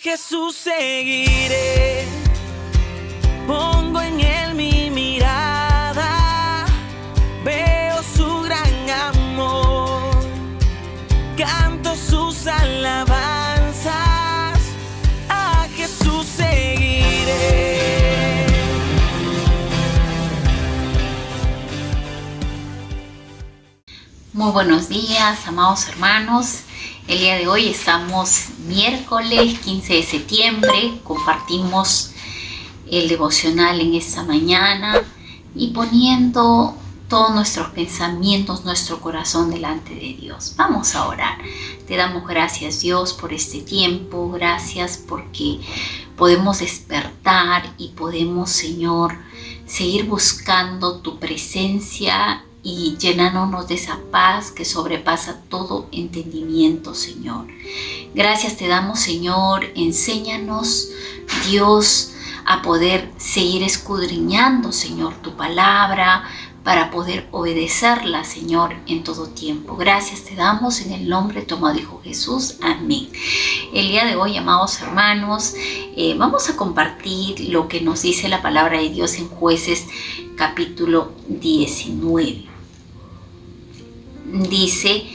Jesús seguiré, pongo en él mi mirada, veo su gran amor, canto sus alabanzas, a Jesús seguiré. Muy buenos días, amados hermanos. El día de hoy estamos miércoles 15 de septiembre, compartimos el devocional en esta mañana y poniendo todos nuestros pensamientos, nuestro corazón delante de Dios. Vamos a orar. Te damos gracias, Dios, por este tiempo, gracias porque podemos despertar y podemos, Señor, seguir buscando tu presencia y llenándonos de esa paz que sobrepasa todo entendimiento, Señor. Gracias te damos, Señor. Enséñanos, Dios, a poder seguir escudriñando, Señor, tu palabra, para poder obedecerla, Señor, en todo tiempo. Gracias te damos en el nombre de tu amado Hijo Jesús. Amén. El día de hoy, amados hermanos, vamos a compartir lo que nos dice la palabra de Dios en Jueces capítulo 19. Dice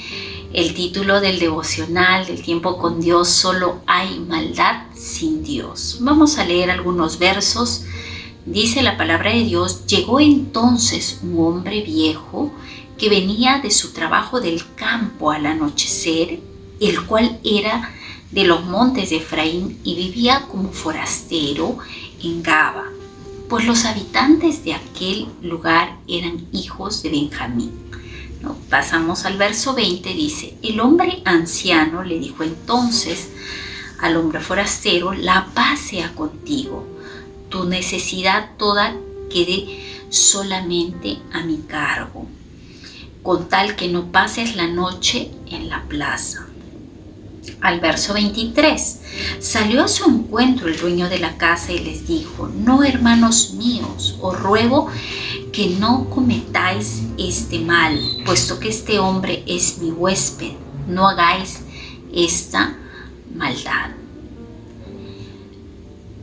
el título del devocional del tiempo con Dios: solo hay maldad sin Dios. Vamos a leer algunos versos. Dice la palabra de Dios: llegó entonces un hombre viejo que venía de su trabajo del campo al anochecer, el cual era de los montes de Efraín y vivía como forastero en Gaba, pues los habitantes de aquel lugar eran hijos de Benjamín. ¿No? Pasamos al verso 20, dice: el hombre anciano le dijo entonces al hombre forastero: la paz sea contigo, tu necesidad toda quede solamente a mi cargo, con tal que no pases la noche en la plaza. Al verso 23, salió a su encuentro el dueño de la casa y les dijo: no, hermanos míos, os ruego que no cometáis este mal, puesto que este hombre es mi huésped, no hagáis esta maldad.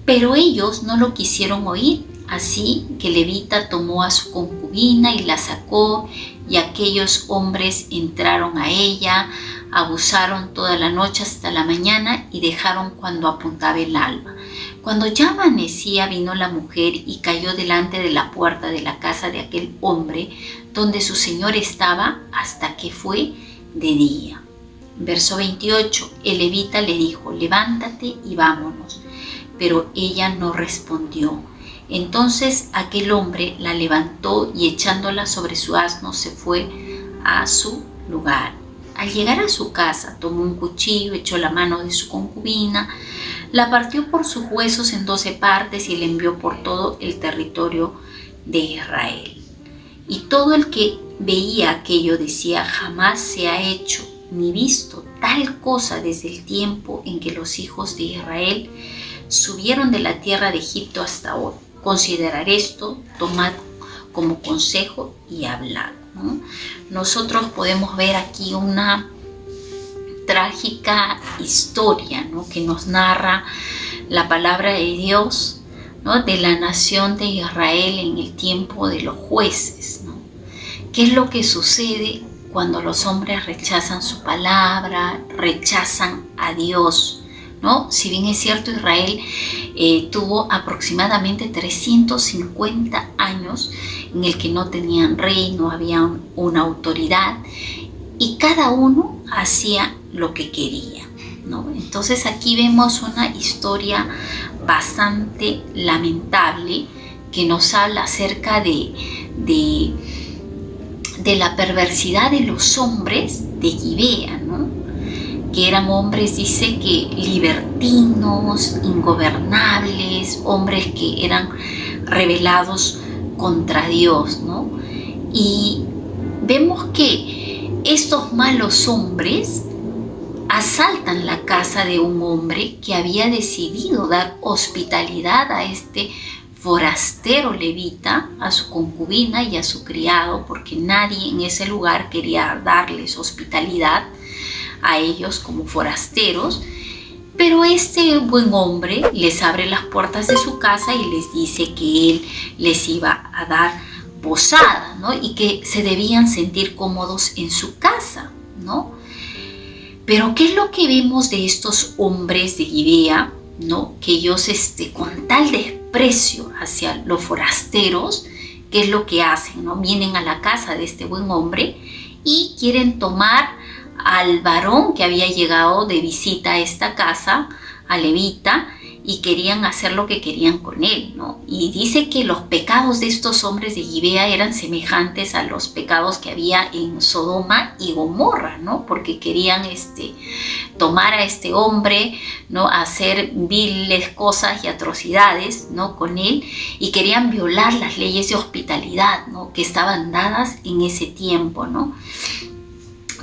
Pero ellos no lo quisieron oír, así que Levita tomó a su concubina y la sacó, y aquellos hombres entraron a ella, abusaron toda la noche hasta la mañana y dejaron cuando apuntaba el alba. Cuando ya amanecía, vino la mujer y cayó delante de la puerta de la casa de aquel hombre donde su señor estaba hasta que fue de día. Verso 28, el levita le dijo: levántate y vámonos. Pero ella no respondió. Entonces aquel hombre la levantó y echándola sobre su asno se fue a su lugar. Al llegar a su casa, tomó un cuchillo, echó la mano de su concubina, la partió por sus huesos en 12 partes y la envió por todo el territorio de Israel. Y todo el que veía aquello decía: jamás se ha hecho ni visto tal cosa desde el tiempo en que los hijos de Israel subieron de la tierra de Egipto hasta hoy. Considerad esto, tomad como consejo y hablad. ¿No? Nosotros podemos ver aquí una trágica historia, ¿no?, que nos narra la palabra de Dios, ¿no?, de la nación de Israel en el tiempo de los jueces, ¿no? ¿Qué es lo que sucede cuando los hombres rechazan su palabra, rechazan a Dios? ¿No? Si bien es cierto, Israel tuvo aproximadamente 350 años en el que no tenían rey, no había una autoridad y cada uno hacía lo que quería, ¿no? Entonces aquí vemos una historia bastante lamentable que nos habla acerca de la perversidad de los hombres de Gibea, ¿no?, que eran hombres, dice, que libertinos, ingobernables, hombres que eran rebelados contra Dios, ¿no? Y vemos que estos malos hombres asaltan la casa de un hombre que había decidido dar hospitalidad a este forastero levita, a su concubina y a su criado, porque nadie en ese lugar quería darles hospitalidad a ellos como forasteros. Pero este buen hombre les abre las puertas de su casa y les dice que él les iba a dar posada, ¿no? Y que se debían sentir cómodos en su casa, ¿no? Pero ¿qué es lo que vemos de estos hombres de Gibea, ¿no? Que ellos con tal desprecio hacia los forasteros, ¿qué es lo que hacen, no? Vienen a la casa de este buen hombre y quieren tomar al varón que había llegado de visita a esta casa, a levita, y querían hacer lo que querían con él, ¿no? Y dice que los pecados de estos hombres de Gibea eran semejantes a los pecados que había en Sodoma y Gomorra, ¿no? Porque querían tomar a este hombre, ¿no? Hacer viles cosas y atrocidades, ¿no? Con él, y querían violar las leyes de hospitalidad, ¿no? Que estaban dadas en ese tiempo, ¿no?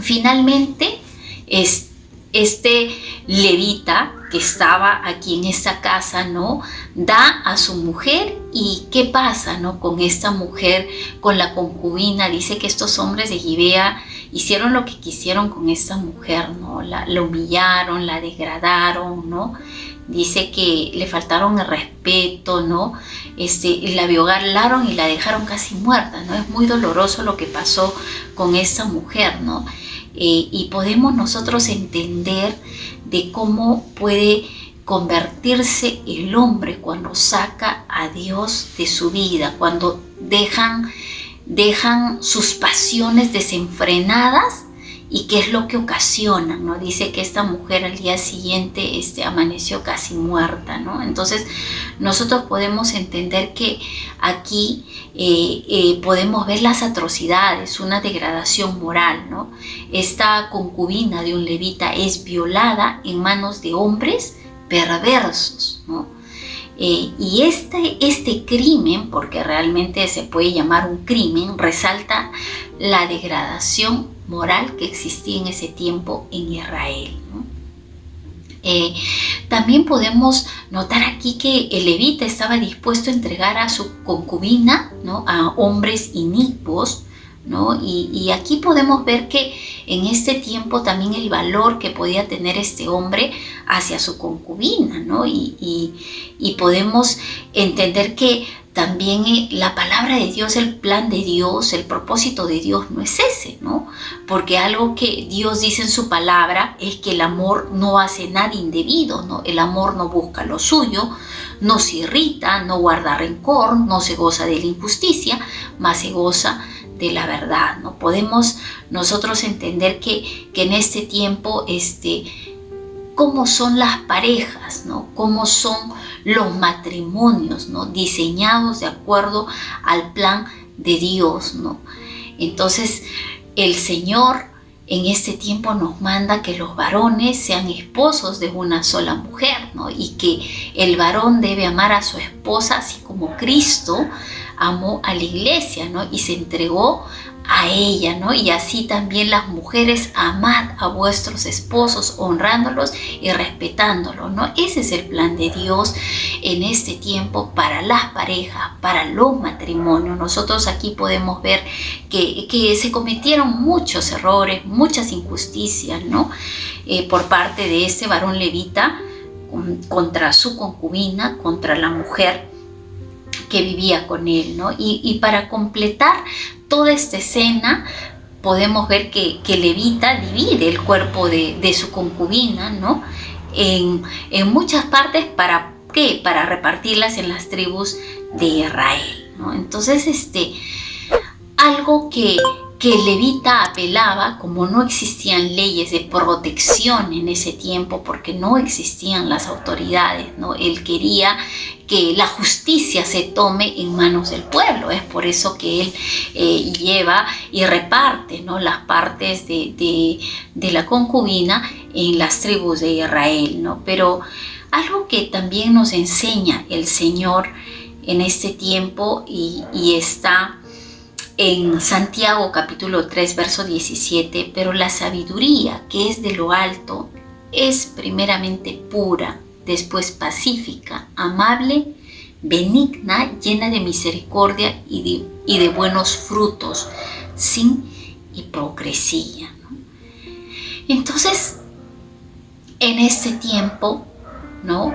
Finalmente, este levita que estaba aquí en esta casa, ¿no? Da a su mujer. ¿Y qué pasa, no? Con esta mujer, con la concubina? Dice que estos hombres de Gibea hicieron lo que quisieron con esta mujer, ¿no? La humillaron, la degradaron, ¿no? Dice que le faltaron el respeto, ¿no? La violaron y la dejaron casi muerta, ¿no? Es muy doloroso lo que pasó con esta mujer, ¿no? Y podemos nosotros entender de cómo puede convertirse el hombre cuando saca a Dios de su vida, cuando dejan sus pasiones desenfrenadas. ¿Y qué es lo que ocasiona, no? Dice que esta mujer al día siguiente amaneció casi muerta, ¿no? Entonces nosotros podemos entender que aquí podemos ver las atrocidades, una degradación moral, ¿no? Esta concubina de un levita es violada en manos de hombres perversos, ¿no? Y este crimen, porque realmente se puede llamar un crimen, resalta la degradación moral que existía en ese tiempo en Israel, ¿no? También podemos notar aquí que el levita estaba dispuesto a entregar a su concubina, ¿no? A hombres inicuos, ¿no? Y aquí podemos ver que en este tiempo también el valor que podía tener este hombre hacia su concubina, ¿no? Y podemos entender que también la palabra de Dios, el plan de Dios, el propósito de Dios no es ese, ¿no? Porque algo que Dios dice en su palabra es que el amor no hace nada indebido, ¿no? El amor no busca lo suyo, no se irrita, no guarda rencor, no se goza de la injusticia, mas se goza de la verdad, ¿no? Podemos nosotros entender que en este tiempo, cómo son las parejas, ¿no? Cómo son los matrimonios, ¿no? Diseñados de acuerdo al plan de Dios, ¿no? Entonces, el Señor en este tiempo nos manda que los varones sean esposos de una sola mujer, ¿no? Y que el varón debe amar a su esposa así como Cristo amó a la iglesia, ¿no? Y se entregó a ella, ¿no? Y así también las mujeres, amad a vuestros esposos, honrándolos y respetándolos, ¿no? Ese es el plan de Dios en este tiempo para las parejas, para los matrimonios. Nosotros aquí podemos ver que se cometieron muchos errores, muchas injusticias, ¿no? Por parte de este varón levita contra su concubina, contra la mujer que vivía con él, ¿no? Y para completar toda esta escena podemos ver que levita divide el cuerpo de su concubina, ¿no? En muchas partes. ¿Para qué? Para repartirlas en las tribus de Israel, ¿no? Entonces algo que el levita apelaba, como no existían leyes de protección en ese tiempo, porque no existían las autoridades, ¿no? Él quería que la justicia se tome en manos del pueblo. Es por eso que él lleva y reparte, ¿no? Las partes de la concubina en las tribus de Israel, ¿no? Pero algo que también nos enseña el Señor en este tiempo y está en Santiago capítulo 3 verso 17, pero la sabiduría que es de lo alto es primeramente pura, después pacífica, amable, benigna, llena de misericordia y de buenos frutos, sin hipocresía, ¿no? Entonces, En este tiempo, ¿no?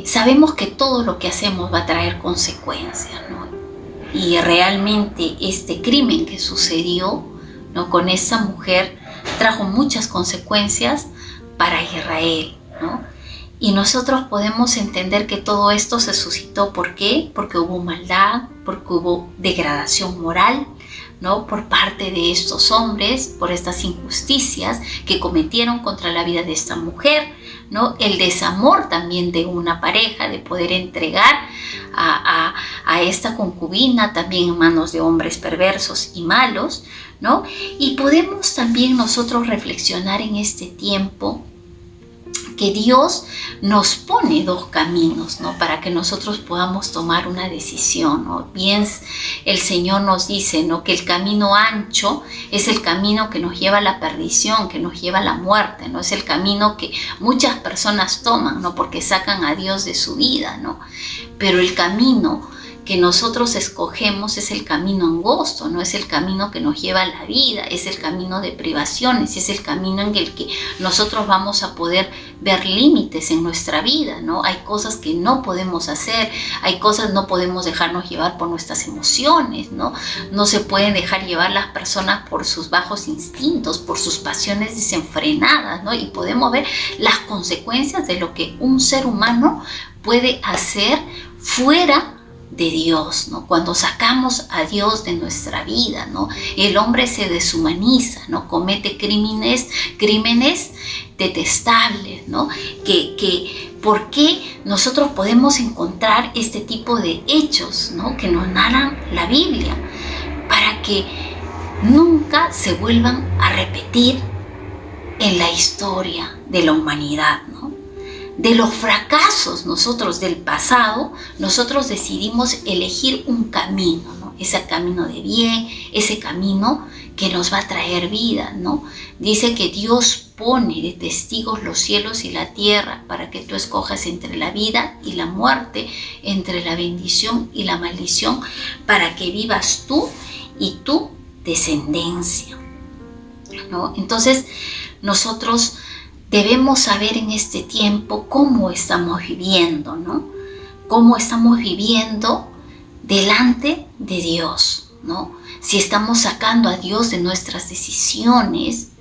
Sabemos que todo lo que hacemos va a traer consecuencias, ¿no? Y realmente este crimen que sucedió, ¿no?, con esa mujer trajo muchas consecuencias para Israel, ¿no? Y nosotros podemos entender que todo esto se suscitó, ¿por qué? Porque hubo maldad, porque hubo degradación moral, ¿no?, por parte de estos hombres, por estas injusticias que cometieron contra la vida de esta mujer, ¿no? El desamor también de una pareja, de poder entregar a esta concubina también en manos de hombres perversos y malos, ¿no? Y podemos también nosotros reflexionar en este tiempo que Dios nos pone dos caminos, ¿no?, para que nosotros podamos tomar una decisión, ¿no? Bien, el Señor nos dice, ¿no?, que el camino ancho es el camino que nos lleva a la perdición, que nos lleva a la muerte, ¿no? Es el camino que muchas personas toman, ¿no?, porque sacan a Dios de su vida, ¿no? Pero el camino que nosotros escogemos es el camino angosto, no es el camino que nos lleva a la vida, es el camino de privaciones, es el camino en el que nosotros vamos a poder ver límites en nuestra vida, ¿no? Hay cosas que no podemos hacer, hay cosas no podemos dejarnos llevar por nuestras emociones, ¿no? No se pueden dejar llevar las personas por sus bajos instintos, por sus pasiones desenfrenadas, ¿no? Y podemos ver las consecuencias de lo que un ser humano puede hacer fuera de Dios, ¿no? Cuando sacamos a Dios de nuestra vida, ¿no?, el hombre se deshumaniza, ¿no?, comete crímenes detestables, ¿no? ¿Por qué nosotros podemos encontrar este tipo de hechos, ¿no?, que nos narra la Biblia? Para que nunca se vuelvan a repetir en la historia de la humanidad, ¿no? De los fracasos nosotros del pasado, nosotros decidimos elegir un camino, ¿no? Ese camino de bien, ese camino que nos va a traer vida, ¿no? Dice que Dios pone de testigos los cielos y la tierra para que tú escojas entre la vida y la muerte, entre la bendición y la maldición, para que vivas tú y tu descendencia, ¿no? Entonces, nosotros debemos saber en este tiempo cómo estamos viviendo, ¿no? Cómo estamos viviendo delante de Dios, ¿no? Si estamos sacando a Dios de nuestras decisiones,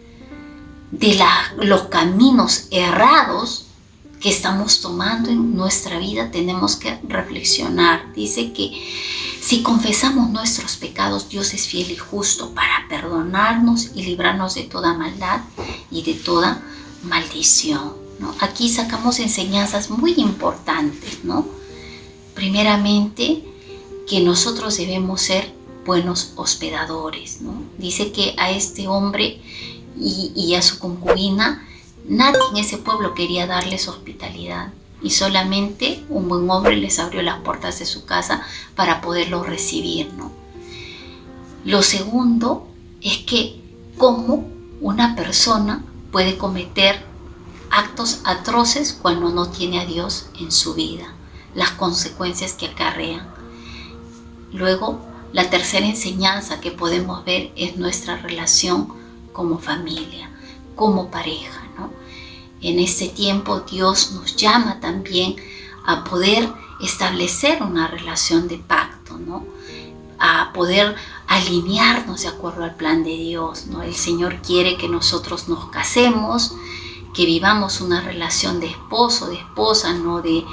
de los caminos errados que estamos tomando en nuestra vida, tenemos que reflexionar. Dice que si confesamos nuestros pecados, Dios es fiel y justo para perdonarnos y librarnos de toda maldad y de toda maldición, ¿no? Aquí sacamos enseñanzas muy importantes, ¿no? Primeramente, que nosotros debemos ser buenos hospedadores, ¿no? Dice que a este hombre y a su concubina, nadie en ese pueblo quería darles hospitalidad, y solamente un buen hombre les abrió las puertas de su casa para poderlos recibir, ¿no? Lo segundo es que cómo una persona puede cometer actos atroces cuando no tiene a Dios en su vida, las consecuencias que acarrean. Luego, la tercera enseñanza que podemos ver es nuestra relación como familia, como pareja, ¿no? En este tiempo Dios nos llama también a poder establecer una relación de pacto, ¿no?, a poder alinearnos de acuerdo al plan de Dios, ¿no? El Señor quiere que nosotros nos casemos, que vivamos una relación de esposo, de esposa, no de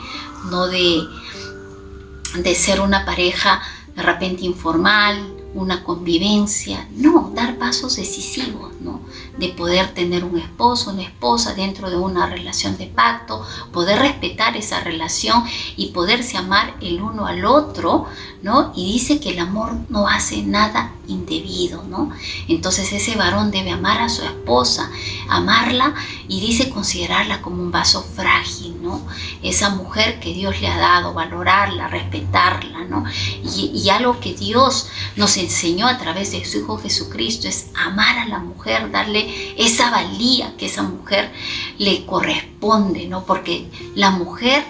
ser una pareja de repente informal, una convivencia, no, dar pasos decisivos, ¿no?, de poder tener un esposo, una esposa dentro de una relación de pacto, poder respetar esa relación y poderse amar el uno al otro, ¿no? Y dice que el amor no hace nada indebido, ¿no? Entonces ese varón debe amar a su esposa, amarla, y dice considerarla como un vaso frágil, ¿no? Esa mujer que Dios le ha dado, valorarla, respetarla, ¿no? Y algo que Dios nos enseñó a través de su Hijo Jesucristo es amar a la mujer, darle esa valía que esa mujer le corresponde, ¿no? Porque la mujer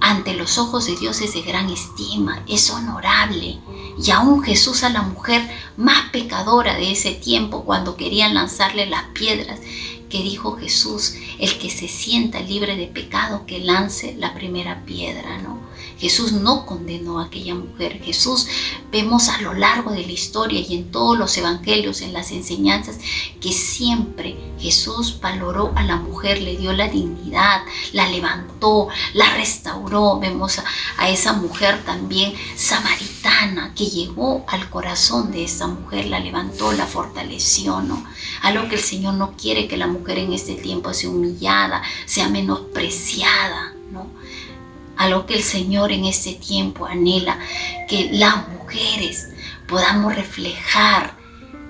ante los ojos de Dios es de gran estima, es honorable. Y aún Jesús a la mujer más pecadora de ese tiempo, cuando querían lanzarle las piedras, que dijo Jesús: el que se sienta libre de pecado, que lance la primera piedra, ¿no? Jesús no condenó a aquella mujer. Jesús, vemos a lo largo de la historia y en todos los evangelios, en las enseñanzas, que siempre Jesús valoró a la mujer, le dio la dignidad, la levantó, la restauró. Vemos a esa mujer también samaritana que llegó al corazón de esa mujer, la levantó, la fortaleció, ¿no? Algo que el Señor no quiere, que la mujer en este tiempo sea humillada, sea menospreciada, ¿no? Algo que el Señor en este tiempo anhela, que las mujeres podamos reflejar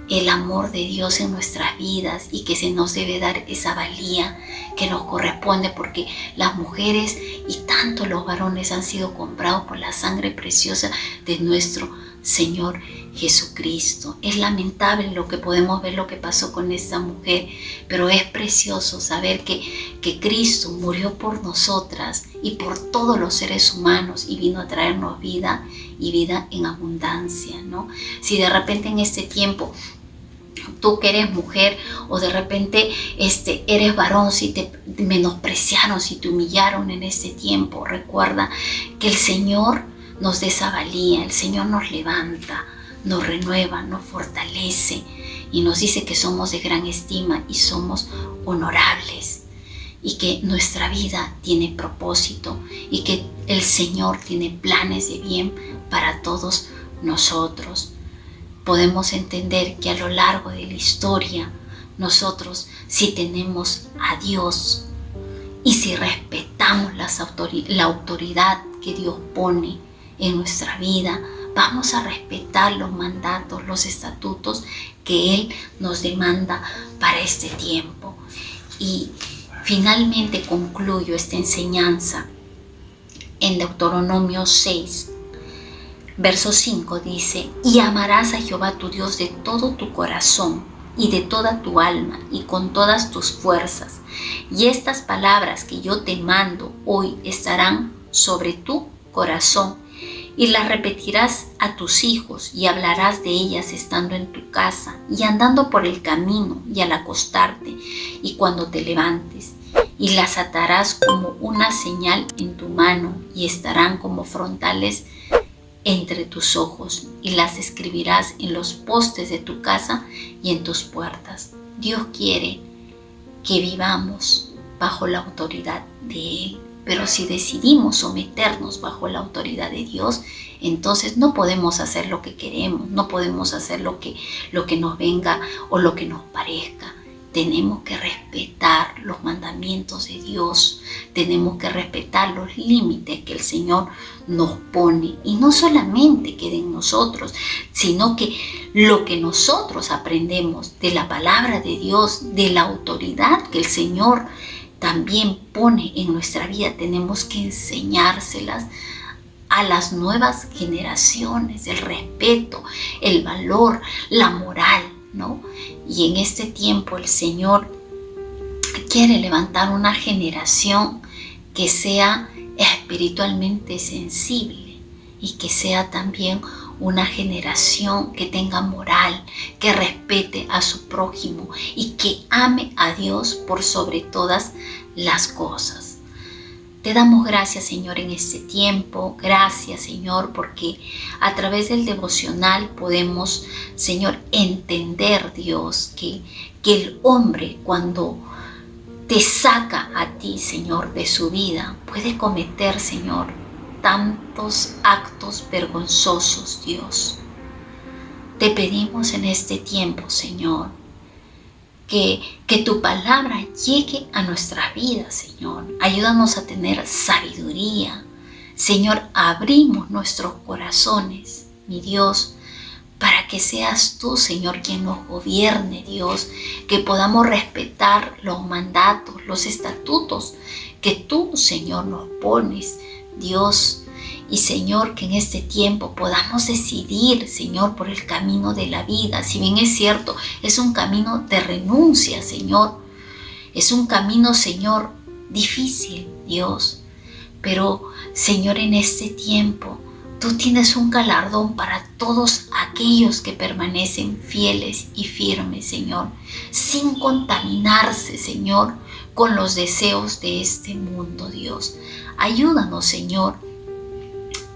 el amor de Dios en nuestras vidas, y que se nos debe dar esa valía que nos corresponde, porque las mujeres y tanto los varones han sido comprados por la sangre preciosa de nuestro Señor Jesucristo. Es lamentable lo que podemos ver, lo que pasó con esta mujer, pero es precioso saber que Cristo murió por nosotras y por todos los seres humanos, y vino a traernos vida, y vida en abundancia, ¿no? Si de repente en este tiempo tú que eres mujer, o de repente eres varón, si te menospreciaron, si te humillaron en este tiempo, recuerda que el Señor nos da esa valía, el Señor nos levanta, nos renueva, nos fortalece y nos dice que somos de gran estima y somos honorables, y que nuestra vida tiene propósito, y que el Señor tiene planes de bien para todos nosotros. Podemos entender que a lo largo de la historia, nosotros, si tenemos a Dios y si respetamos la autoridad que Dios pone en nuestra vida, vamos a respetar los mandatos, los estatutos que Él nos demanda para este tiempo. Y finalmente concluyo esta enseñanza en Deuteronomio 6, verso 5, dice: y amarás a Jehová tu Dios de todo tu corazón y de toda tu alma y con todas tus fuerzas. Y estas palabras que yo te mando hoy estarán sobre tu corazón, y las repetirás a tus hijos, y hablarás de ellas estando en tu casa, y andando por el camino, y al acostarte, y cuando te levantes. Y las atarás como una señal en tu mano, y estarán como frontales entre tus ojos, y las escribirás en los postes de tu casa y en tus puertas. Dios quiere que vivamos bajo la autoridad de Él, pero si decidimos someternos bajo la autoridad de Dios, entonces no podemos hacer lo que queremos, no podemos hacer lo que nos venga o lo que nos parezca. Tenemos que respetar los mandamientos de Dios, tenemos que respetar los límites que el Señor nos pone, y no solamente quede en nosotros, sino que lo que nosotros aprendemos de la palabra de Dios, de la autoridad que el Señor también pone en nuestra vida, tenemos que enseñárselas a las nuevas generaciones, el respeto, el valor, la moral, ¿no? Y en este tiempo el Señor quiere levantar una generación que sea espiritualmente sensible, y que sea también una generación que tenga moral, que respete a su prójimo y que ame a Dios por sobre todas las cosas. Te damos gracias, Señor, en este tiempo. Gracias, Señor, porque a través del devocional podemos, Señor, entender, Dios, que el hombre, cuando te saca a ti, Señor, de su vida, puede cometer, Señor, tantos actos vergonzosos, Dios. Te pedimos en este tiempo, Señor, que tu palabra llegue a nuestras vidas, Señor. Ayúdanos a tener sabiduría. Señor, abrimos nuestros corazones, mi Dios, para que seas tú, Señor, quien nos gobierne, Dios, que podamos respetar los mandatos, los estatutos que tú, Señor, nos pones, Dios. Y Señor, que en este tiempo podamos decidir, Señor, por el camino de la vida. Si bien es cierto, es un camino de renuncia, Señor. Es un camino, Señor, difícil, Dios. Pero, Señor, en este tiempo Tú tienes un galardón para todos aquellos que permanecen fieles y firmes, Señor, sin contaminarse, Señor, con los deseos de este mundo, Dios. Ayúdanos, Señor.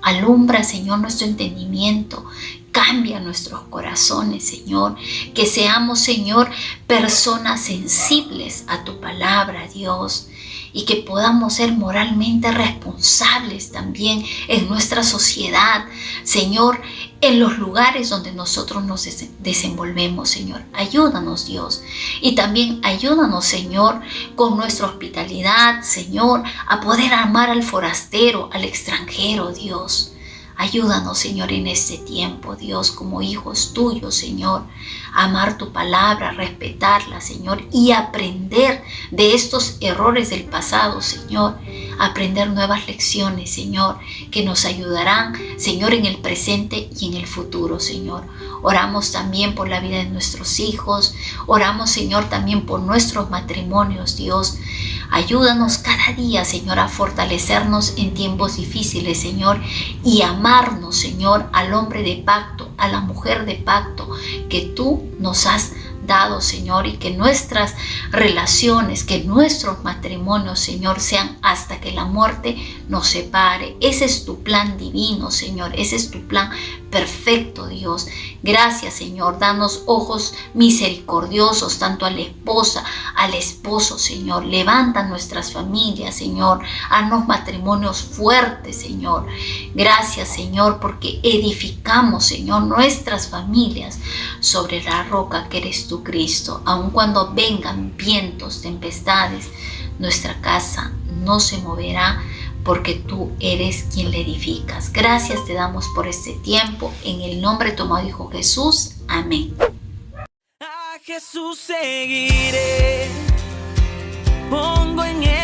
Alumbra, Señor, nuestro entendimiento. Cambia nuestros corazones, Señor. Que seamos, Señor, personas sensibles a tu palabra, Dios. Y que podamos ser moralmente responsables también en nuestra sociedad, Señor, en los lugares donde nosotros nos desenvolvemos, Señor. Ayúdanos, Dios. Y también ayúdanos, Señor, con nuestra hospitalidad, Señor, a poder amar al forastero, al extranjero, Dios. Ayúdanos, Señor, en este tiempo, Dios, como hijos tuyos, Señor, a amar tu palabra, respetarla, Señor, y aprender de estos errores del pasado, Señor, aprender nuevas lecciones, Señor, que nos ayudarán, Señor, en el presente y en el futuro, Señor. Oramos también por la vida de nuestros hijos, oramos, Señor, también por nuestros matrimonios, Dios. Ayúdanos cada día, Señor, a fortalecernos en tiempos difíciles, Señor, y amarnos, Señor, al hombre de pacto, a la mujer de pacto que tú nos has dado, Señor, y que nuestras relaciones, que nuestros matrimonios, Señor, sean hasta que la muerte nos separe. Ese es tu plan divino, Señor, ese es tu plan perfecto, Dios. Gracias, Señor, danos ojos misericordiosos tanto a la esposa, al esposo, Señor. Levanta nuestras familias, Señor, haznos matrimonios fuertes, Señor. Gracias, Señor, porque edificamos, Señor, nuestras familias sobre la roca que eres tú, Cristo. Aun cuando vengan vientos, tempestades, nuestra casa no se moverá, porque tú eres quien le edificas. Gracias te damos por este tiempo. En el nombre de tu amado Hijo Jesús. Amén. A Jesús seguiré, pongo en él